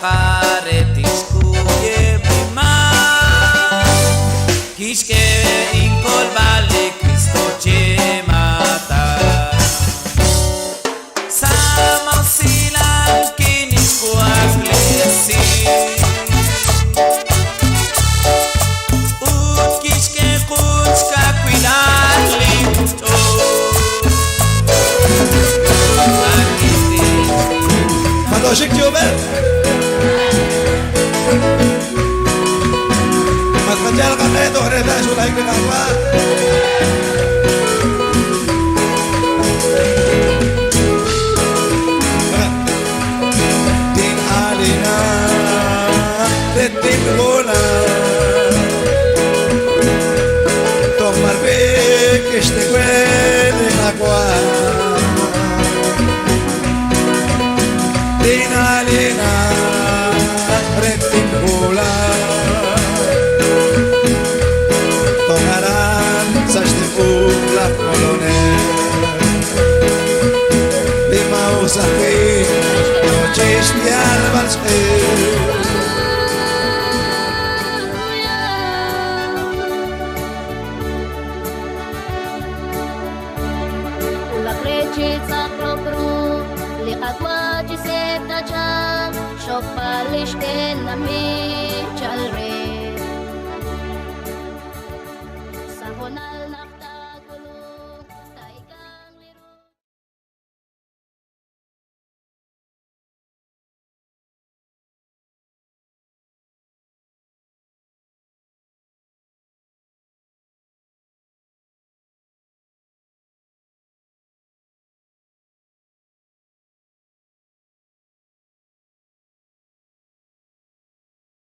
care tiscuie prima Quisque incol vale Cristo ce mata Sama silang kinis ko aglesi Ut quisque kuska cuidar lito Matoshik Jober Mas kajal kan itu reda sulai kenapa Ting alina Tetim bola Tomar be que este puede agua Alina retingula Tomaran sa stipula colone Lima usahin Noches di alba